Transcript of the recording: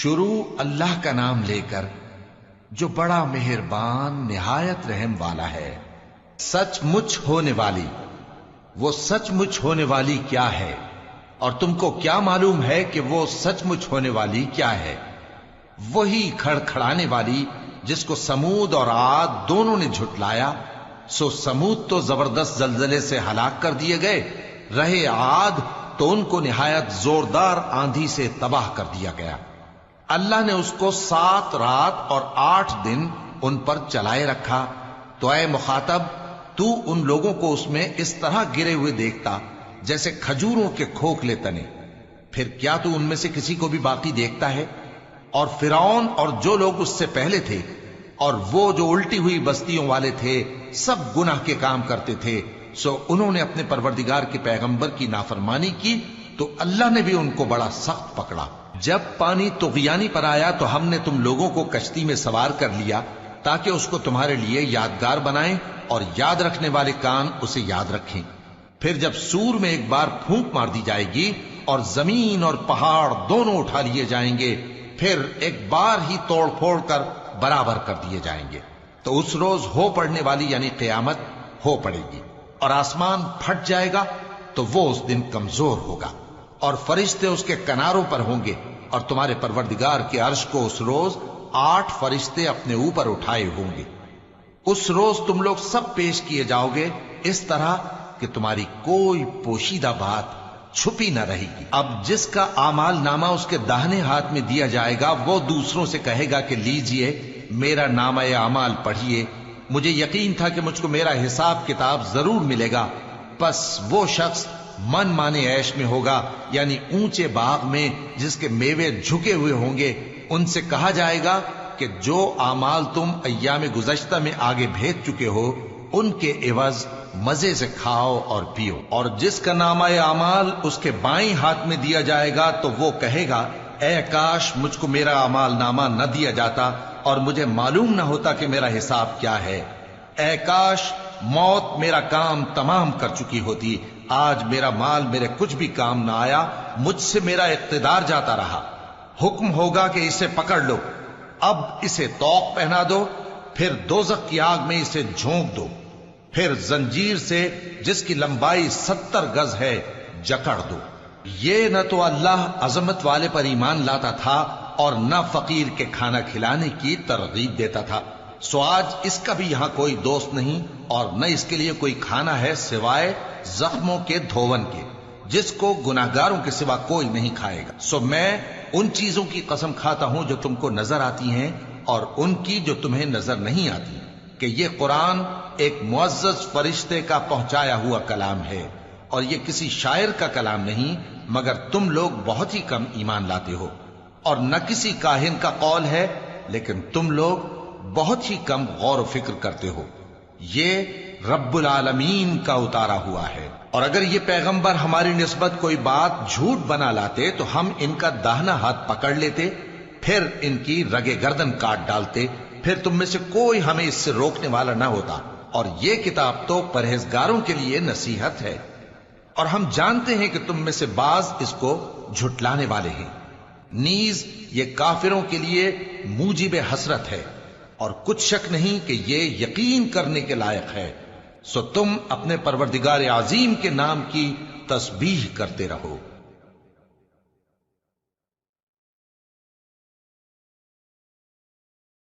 شروع اللہ کا نام لے کر جو بڑا مہربان نہایت رحم والا ہے۔ سچ مچ ہونے والی، وہ سچ مچ ہونے والی کیا ہے؟ اور تم کو کیا معلوم ہے کہ وہ سچ مچ ہونے والی کیا ہے؟ وہی کھڑکھڑانے والی جس کو سمود اور عاد دونوں نے جھٹلایا۔ سو سمود تو زبردست زلزلے سے ہلاک کر دیے گئے، رہے عاد تو ان کو نہایت زوردار آندھی سے تباہ کر دیا گیا۔ اللہ نے اس کو 7 رات اور 8 دن ان پر چلائے رکھا۔ تو اے مخاطب، تو ان لوگوں کو اس میں اس طرح گرے ہوئے دیکھتا جیسے کھجوروں کے کھوکھلے تنے، پھر کیا تو ان میں سے کسی کو بھی باقی دیکھتا ہے؟ اور فرعون اور جو لوگ اس سے پہلے تھے اور وہ جو الٹی ہوئی بستیوں والے تھے، سب گناہ کے کام کرتے تھے، سو انہوں نے اپنے پروردگار کے پیغمبر کی نافرمانی کی تو اللہ نے بھی ان کو بڑا سخت پکڑا۔ جب پانی طغیانی پر آیا تو ہم نے تم لوگوں کو کشتی میں سوار کر لیا تاکہ اس کو تمہارے لیے یادگار بنائیں اور یاد رکھنے والے کان اسے یاد رکھیں۔ پھر جب سور میں ایک بار پھونک مار دی جائے گی اور زمین اور پہاڑ دونوں اٹھا لیے جائیں گے، پھر ایک بار ہی توڑ پھوڑ کر برابر کر دیے جائیں گے، تو اس روز ہو پڑنے والی یعنی قیامت ہو پڑے گی، اور آسمان پھٹ جائے گا تو وہ اس دن کمزور ہوگا، اور فرشتے اس کے کناروں پر ہوں گے، اور تمہارے پروردگار کے عرش کو اس روز 8 فرشتے اپنے اوپر اٹھائے ہوں گے۔ اس روز تم لوگ سب پیش کیے جاؤ گے اس طرح کہ تمہاری کوئی پوشیدہ بات چھپی نہ رہے گی۔ اب جس کا اعمال نامہ اس کے داہنے ہاتھ میں دیا جائے گا، وہ دوسروں سے کہے گا کہ لیجئے میرا نامہ اعمال پڑھیے، مجھے یقین تھا کہ مجھ کو میرا حساب کتاب ضرور ملے گا۔ پس وہ شخص من مانے عیش میں ہوگا، یعنی اونچے باغ میں جس کے میوے جھکے ہوئے ہوں گے۔ ان سے کہا جائے گا کہ جو اعمال تم ایام گزشتہ میں آگے بھیج چکے ہو، ان کے عوض مزے سے کھاؤ اور پیو۔ اور جس کا نامہ اعمال اس کے بائیں ہاتھ میں دیا جائے گا تو وہ کہے گا، اے کاش مجھ کو میرا اعمال نامہ نہ دیا جاتا اور مجھے معلوم نہ ہوتا کہ میرا حساب کیا ہے۔ اے کاش موت میرا کام تمام کر چکی ہوتی، آج میرا مال میرے کچھ بھی کام نہ آیا، مجھ سے میرا اقتدار جاتا رہا۔ حکم ہوگا کہ اسے پکڑ لو، اب اسے طوق پہنا دو، پھر دوزخ کی آگ میں اسے جھونک دو، پھر زنجیر سے جس کی لمبائی 70 گز ہے جکڑ دو۔ یہ نہ تو اللہ عظمت والے پر ایمان لاتا تھا اور نہ فقیر کے کھانا کھلانے کی ترغیب دیتا تھا، سو آج اس کا بھی یہاں کوئی دوست نہیں اور نہ اس کے لیے کوئی کھانا ہے سوائے زخموں کے دھون کے، جس کو گناہگاروں کے سوا کوئی نہیں کھائے گا۔ سو میں ان چیزوں کی قسم کھاتا ہوں جو تم کو نظر آتی ہیں اور ان کی جو تمہیں نظر نہیں آتی، کہ یہ قرآن ایک معزز فرشتے کا پہنچایا ہوا کلام ہے، اور یہ کسی شاعر کا کلام نہیں، مگر تم لوگ بہت ہی کم ایمان لاتے ہو، اور نہ کسی کاہن کا قول ہے، لیکن تم لوگ بہت ہی کم غور و فکر کرتے ہو۔ یہ رب العالمین کا اتارا ہوا ہے، اور اگر یہ پیغمبر ہماری نسبت کوئی بات جھوٹ بنا لاتے تو ہم ان کا داہنا ہاتھ پکڑ لیتے، پھر ان کی رگے گردن کاٹ ڈالتے، پھر تم میں سے کوئی ہمیں اس سے روکنے والا نہ ہوتا، اور یہ کتاب تو پرہیزگاروں کے لیے نصیحت ہے، اور ہم جانتے ہیں کہ تم میں سے بعض اس کو جھٹلانے والے ہیں۔ نیز یہ کافروں کے لیے موجب حسرت ہے، اور کچھ شک نہیں کہ یہ یقین کرنے کے لائق ہے، سو تم اپنے پروردگار عظیم کے نام کی تسبیح کرتے رہو۔